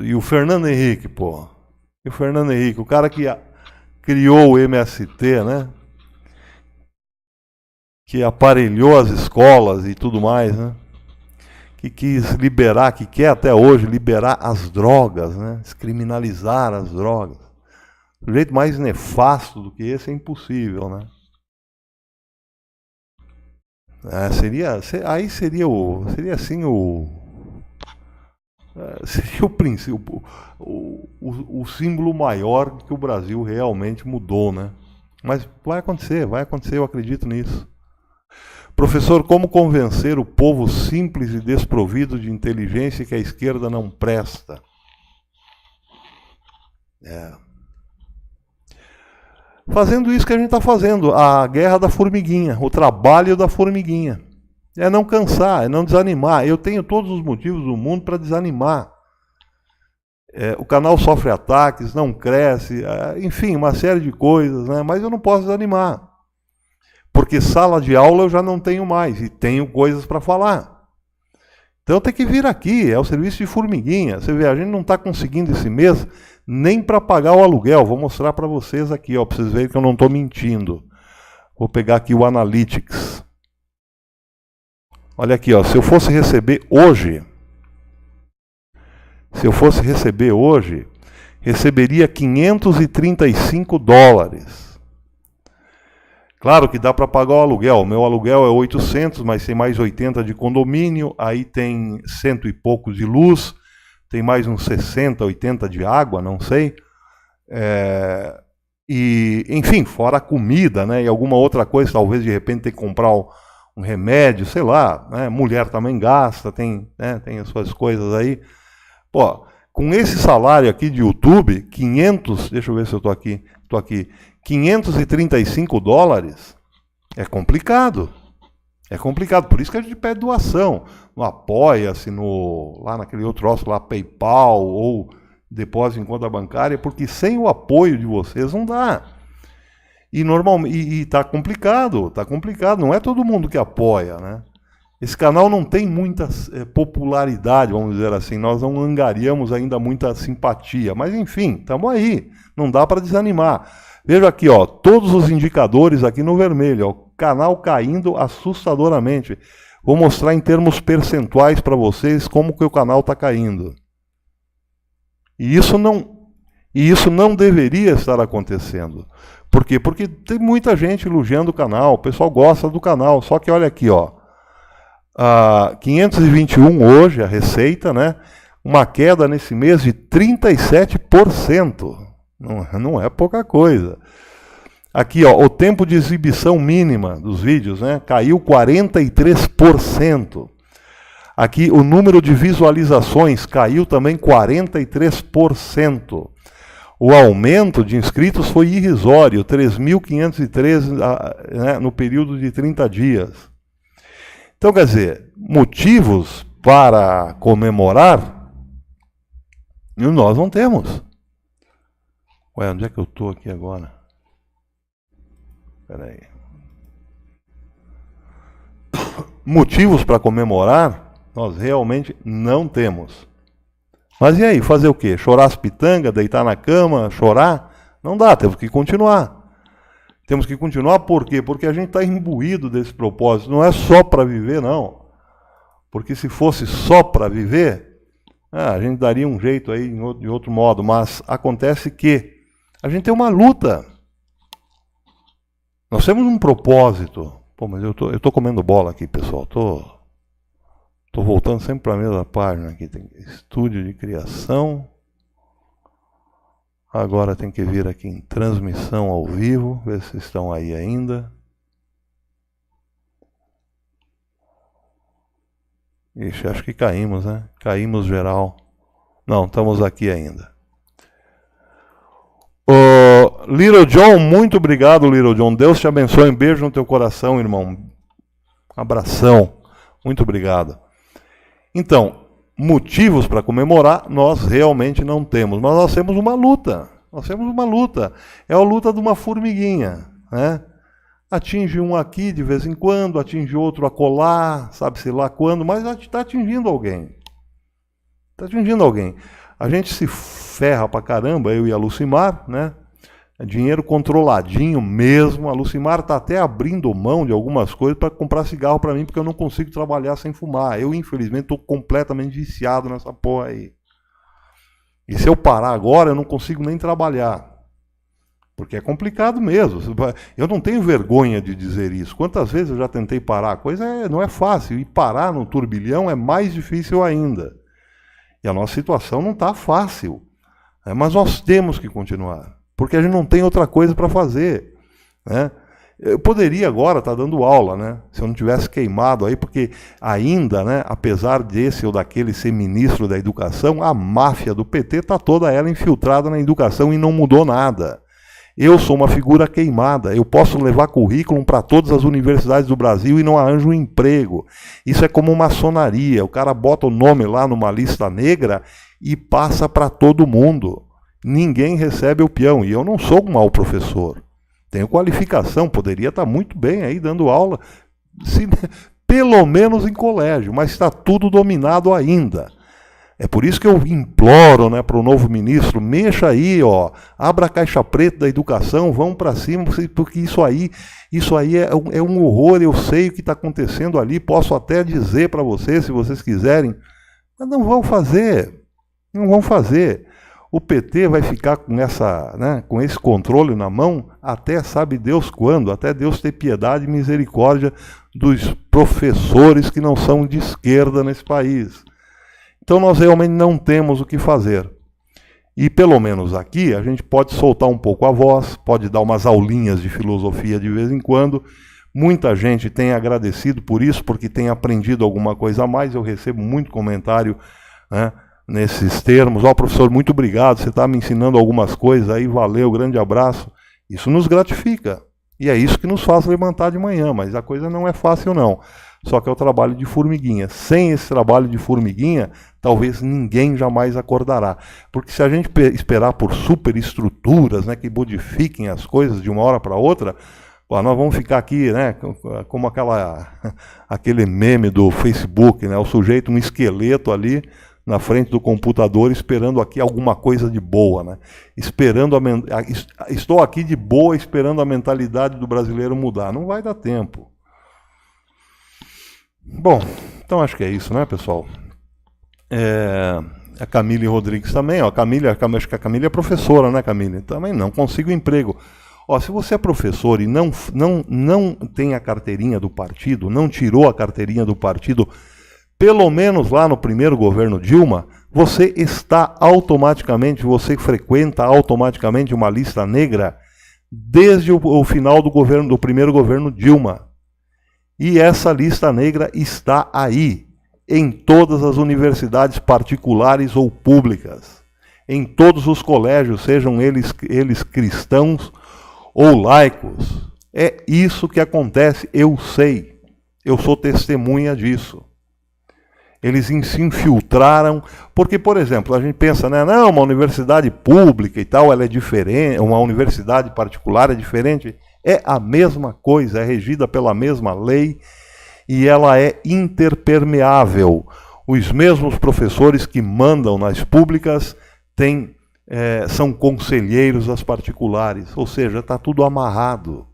E o Fernando Henrique, pô. E o Fernando Henrique, o cara que criou o MST, né? Que aparelhou as escolas e tudo mais, né? Que quis liberar, que quer até hoje liberar as drogas, né? Descriminalizar as drogas. O jeito mais nefasto do que esse é impossível, né? Seria assim seria o princípio, o símbolo maior que o Brasil realmente mudou, né? Mas vai acontecer, eu acredito nisso. Professor, como convencer o povo simples e desprovido de inteligência que a esquerda não presta? Fazendo isso que a gente está fazendo, a guerra da formiguinha, o trabalho da formiguinha. É não cansar, é não desanimar. Eu tenho todos os motivos do mundo para desanimar. O canal sofre ataques, não cresce, enfim, uma série de coisas, né? Mas eu não posso desanimar. Porque sala de aula eu já não tenho mais e tenho coisas para falar. Então tem que vir aqui, é o serviço de formiguinha. Você vê, a gente não está conseguindo esse mês nem para pagar o aluguel. Vou mostrar para vocês aqui, para vocês verem que eu não estou mentindo. Vou pegar aqui o Analytics. Olha aqui, se eu fosse receber hoje, receberia $535. Claro que dá para pagar o aluguel. O meu aluguel é 800, mas tem mais 80 de condomínio, aí tem 100 e poucos de luz, tem mais uns 60, 80 de água, não sei. E, enfim, fora a comida, né? E alguma outra coisa, talvez de repente ter que comprar um remédio, sei lá, né? Mulher também gasta, tem as suas coisas aí. Pô, com esse salário aqui de YouTube, 500, deixa eu ver se eu estou aqui, $535, é complicado. É complicado, por isso que a gente pede doação. No Apoia-se, lá naquele outro troço lá, PayPal, ou depósito em conta bancária, porque sem o apoio de vocês não dá. E normalmente está complicado, não é todo mundo que apoia, né? Esse canal não tem muita popularidade, vamos dizer assim, nós não angariamos ainda muita simpatia, mas enfim, estamos aí, não dá para desanimar. Veja aqui, todos os indicadores aqui no vermelho, canal caindo assustadoramente. Vou mostrar em termos percentuais para vocês como que o canal está caindo. E isso não deveria estar acontecendo. Por quê? Porque tem muita gente elogiando o canal, o pessoal gosta do canal, só que olha aqui, 521 hoje, a receita, né? Uma queda nesse mês de 37%. Não é pouca coisa. Aqui, o tempo de exibição mínima dos vídeos, né? Caiu 43%. Aqui, o número de visualizações caiu também 43%. O aumento de inscritos foi irrisório, 3.513 né, no período de 30 dias. Então, quer dizer, motivos para comemorar, nós não temos. Ué, onde é que eu estou aqui agora? Espera aí. Motivos para comemorar, nós realmente não temos. Mas e aí, fazer o quê? Chorar as pitangas, deitar na cama, chorar? Não dá, temos que continuar. Temos que continuar por quê? Porque a gente está imbuído desse propósito. Não é só para viver, não. Porque se fosse só para viver, a gente daria um jeito aí de outro modo. Mas acontece que a gente tem uma luta. Nós temos um propósito. Pô, mas eu tô comendo bola aqui, pessoal. Tô voltando sempre para a mesma página aqui. Tem estúdio de criação. Agora tem que vir aqui em transmissão ao vivo. Ver se estão aí ainda. Ixi, acho que caímos, né? Caímos geral. Não, estamos aqui ainda. Little John, muito obrigado, Little John. Deus te abençoe. Um beijo no teu coração, irmão. Abração. Muito obrigado. Então, motivos para comemorar, nós realmente não temos. Mas nós temos uma luta. Nós temos uma luta. É a luta de uma formiguinha, né? Atinge um aqui de vez em quando, atinge outro acolá, sabe-se lá quando, mas está atingindo alguém. Está atingindo alguém. A gente se ferra pra caramba, eu e a Lucimar, né? É dinheiro controladinho mesmo. A Lucimar está até abrindo mão de algumas coisas para comprar cigarro para mim, porque eu não consigo trabalhar sem fumar. Eu, infelizmente, estou completamente viciado nessa porra aí. E se eu parar agora, eu não consigo nem trabalhar. Porque é complicado mesmo. Eu não tenho vergonha de dizer isso. Quantas vezes eu já tentei parar? A coisa não é fácil. E parar no turbilhão é mais difícil ainda. E a nossa situação não está fácil. Mas nós temos que continuar. Porque a gente não tem outra coisa para fazer, né? Eu poderia agora estar dando aula, né? Se eu não tivesse queimado aí, porque ainda, né, apesar desse ou daquele ser ministro da educação, a máfia do PT está toda ela infiltrada na educação e não mudou nada. Eu sou uma figura queimada, eu posso levar currículo para todas as universidades do Brasil e não arranjo um emprego. Isso é como maçonaria, o cara bota o nome lá numa lista negra e passa para todo mundo. Ninguém recebe o peão, e eu não sou um mau professor. Tenho qualificação, poderia estar muito bem aí dando aula, pelo menos em colégio, mas está tudo dominado ainda. É por isso que eu imploro, né, para o novo ministro, mexa aí, ó, abra a caixa preta da educação, vamos para cima, porque isso aí é um horror, eu sei o que está acontecendo ali, posso até dizer para vocês, se vocês quiserem, mas não vão fazer, não vão fazer. O PT vai ficar com com esse controle na mão até sabe Deus quando, até Deus ter piedade e misericórdia dos professores que não são de esquerda nesse país. Então nós realmente não temos o que fazer. E pelo menos aqui a gente pode soltar um pouco a voz, pode dar umas aulinhas de filosofia de vez em quando. Muita gente tem agradecido por isso, porque tem aprendido alguma coisa a mais. Eu recebo muito comentário, né, nesses termos. Ó, professor, muito obrigado, você está me ensinando algumas coisas aí, valeu, grande abraço. Isso nos gratifica. E é isso que nos faz levantar de manhã, mas a coisa não é fácil não. Só que é o trabalho de formiguinha. Sem esse trabalho de formiguinha, talvez ninguém jamais acordará. Porque se a gente esperar por superestruturas, né, que modifiquem as coisas de uma hora para outra, nós vamos ficar aqui, né, como aquele meme do Facebook, né, o sujeito, um esqueleto ali, na frente do computador, esperando aqui alguma coisa de boa, né? Estou aqui de boa, esperando a mentalidade do brasileiro mudar. Não vai dar tempo. Bom, então acho que é isso, né, pessoal? A Camille Rodrigues também, ó, acho que a Camille é professora, né, Camille? Também não consigo emprego. Ó, se você é professor e não tem a carteirinha do partido, não tirou a carteirinha do partido, pelo menos lá no primeiro governo Dilma, você frequenta automaticamente uma lista negra desde o final do primeiro governo Dilma. E essa lista negra está aí, em todas as universidades particulares ou públicas, em todos os colégios, sejam eles cristãos ou laicos. É isso que acontece, eu sei, eu sou testemunha disso. Eles se infiltraram, porque, por exemplo, a gente pensa, né, não, uma universidade pública e tal, ela é diferente, uma universidade particular é diferente. É a mesma coisa, é regida pela mesma lei e ela é interpermeável. Os mesmos professores que mandam nas públicas são conselheiros das particulares, ou seja, está tudo amarrado,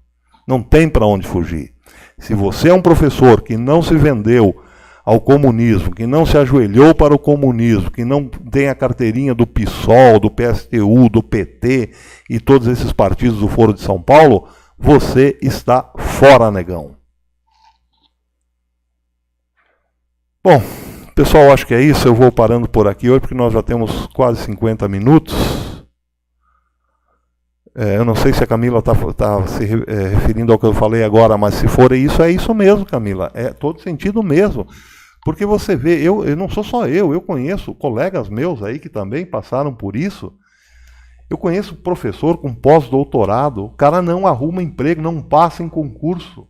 não tem para onde fugir. Se você é um professor que não se vendeu ao comunismo, que não se ajoelhou para o comunismo, que não tem a carteirinha do PSOL, do PSTU, do PT e todos esses partidos do Foro de São Paulo, você está fora, negão. Bom, pessoal, acho que é isso. Eu vou parando por aqui hoje, porque nós já temos quase 50 minutos. Eu não sei se a Camila está se referindo ao que eu falei agora, mas se for isso, é isso mesmo, Camila. É todo sentido mesmo. Porque você vê, eu não sou só eu conheço colegas meus aí que também passaram por isso. Eu conheço professor com pós-doutorado, o cara não arruma emprego, não passa em concurso.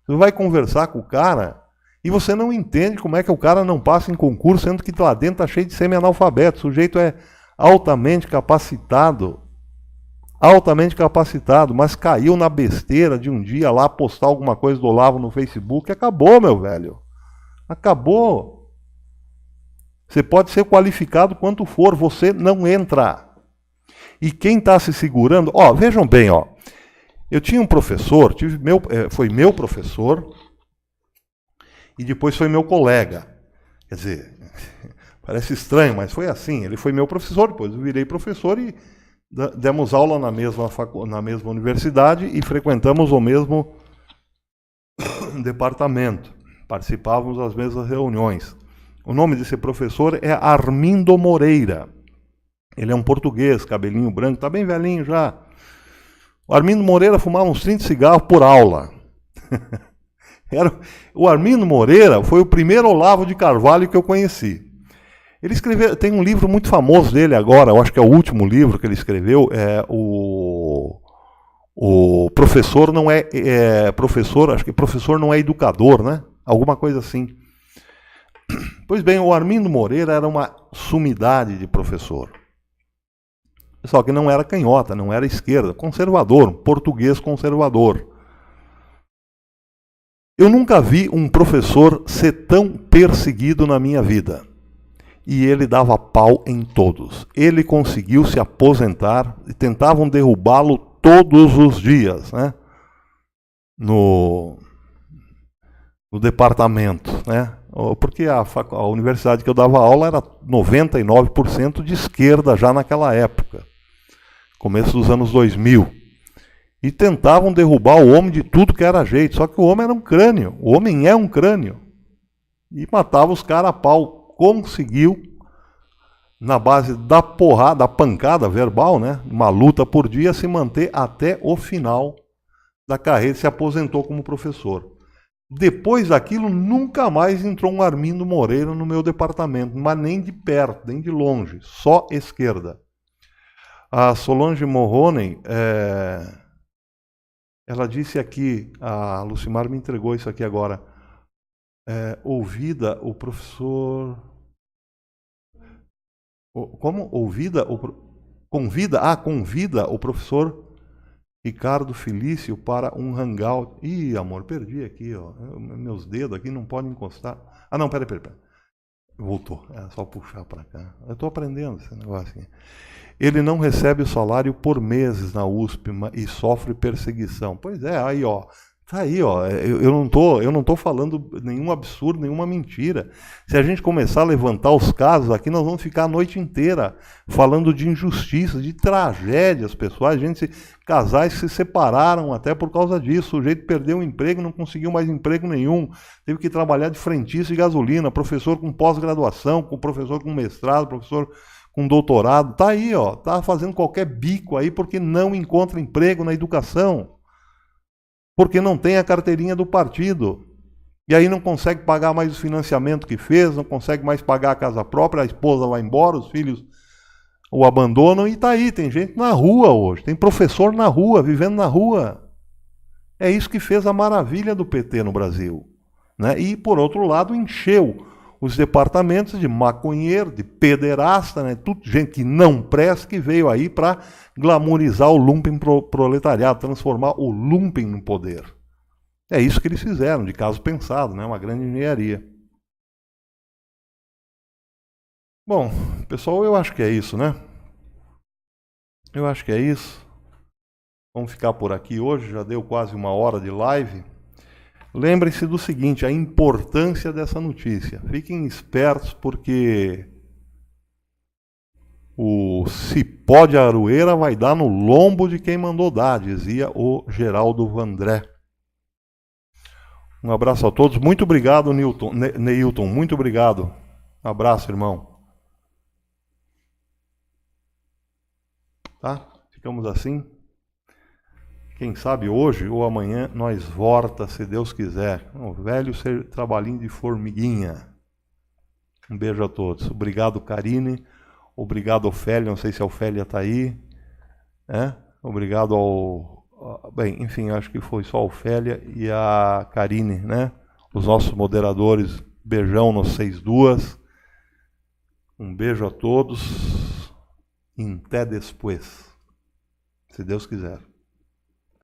Você vai conversar com o cara, E você não entende como é que o cara não passa em concurso, sendo que lá dentro está cheio de semi-analfabeto. O sujeito é altamente capacitado, mas caiu na besteira de um dia lá postar alguma coisa do Olavo no Facebook. Acabou, meu velho. Acabou. Você pode ser qualificado quanto for, você não entra. E quem está se segurando... Ó, vejam bem, ó. Eu tinha um professor, foi meu professor, e depois foi meu colega. Quer dizer, parece estranho, mas foi assim. Ele foi meu professor, depois eu virei professor e demos aula na mesma universidade e frequentamos o mesmo departamento. Participávamos das mesmas reuniões. O nome desse professor é Armindo Moreira. Ele é um português, cabelinho branco, está bem velhinho já. O Armindo Moreira fumava uns 30 cigarros por aula. O Armindo Moreira foi o primeiro Olavo de Carvalho que eu conheci. Ele escreveu, tem um livro muito famoso dele agora, eu acho que é o último livro que ele escreveu, o Professor não é professor, acho que professor não é educador, né? Alguma coisa assim. Pois bem, o Armindo Moreira era uma sumidade de professor. Só que não era canhota, não era esquerda, conservador, um português conservador. Eu nunca vi um professor ser tão perseguido na minha vida. E ele dava pau em todos. Ele conseguiu se aposentar e tentavam derrubá-lo todos os dias, né? No departamento, né? Porque a universidade que eu dava aula era 99% de esquerda já naquela época, começo dos anos 2000. E tentavam derrubar o homem de tudo que era jeito, só que o homem era um crânio, o homem é um crânio. E matava os caras a pau. Conseguiu, na base da porrada, da pancada verbal, né? Uma luta por dia, se manter até o final da carreira, se aposentou como professor. Depois daquilo, nunca mais entrou um Armindo Moreira no meu departamento, mas nem de perto, nem de longe, só esquerda. A Solange Morrone, ela disse aqui, a Lucimar me entregou isso aqui agora, ouvida o professor... Como? Convida o professor Ricardo Felício para um hangout. Ih, amor, perdi aqui, ó. Meus dedos aqui não podem encostar. Ah, não, peraí. Voltou. É só puxar para cá. Eu estou aprendendo esse negócio aqui. Ele não recebe o salário por meses na USP e sofre perseguição. Pois é, aí, ó. Tá aí, ó. Eu não tô falando nenhum absurdo, nenhuma mentira. Se a gente começar a levantar os casos aqui, nós vamos ficar a noite inteira falando de injustiças, de tragédias pessoais. Casais se separaram até por causa disso. O sujeito perdeu o emprego, não conseguiu mais emprego nenhum. Teve que trabalhar de frentista de gasolina, professor com pós-graduação, professor com mestrado, professor com doutorado. Tá aí, ó. Tá fazendo qualquer bico aí porque não encontra emprego na educação. Porque não tem a carteirinha do partido. E aí não consegue pagar mais o financiamento que fez, não consegue mais pagar a casa própria, a esposa vai embora, os filhos o abandonam e está aí. Tem gente na rua hoje, tem professor na rua, vivendo na rua. É isso que fez a maravilha do PT no Brasil, né? E, por outro lado, encheu os departamentos de maconheiro, de pederasta, né? Tudo gente que não presta, que veio aí para glamorizar o lumpen proletariado, transformar o lumpen no poder. É isso que eles fizeram, de caso pensado, né? Uma grande engenharia. Bom, pessoal, eu acho que é isso, né? Eu acho que é isso. Vamos ficar por aqui hoje, já deu quase 1 hora de live. Lembrem-se do seguinte, a importância dessa notícia. Fiquem espertos porque o cipó de aroeira vai dar no lombo de quem mandou dar, dizia o Geraldo Vandré. Um abraço a todos. Muito obrigado, Neilton. Muito obrigado. Um abraço, irmão. Tá? Ficamos assim. Quem sabe hoje ou amanhã nós volta, se Deus quiser. Um velho trabalhinho de formiguinha. Um beijo a todos. Obrigado, Karine. Obrigado, Ofélia. Não sei se a Ofélia está aí. Obrigado ao... Bem, enfim, acho que foi só a Ofélia e a Karine, né? os nossos moderadores, beijão no 62. Um beijo a todos. Até depois, se Deus quiser.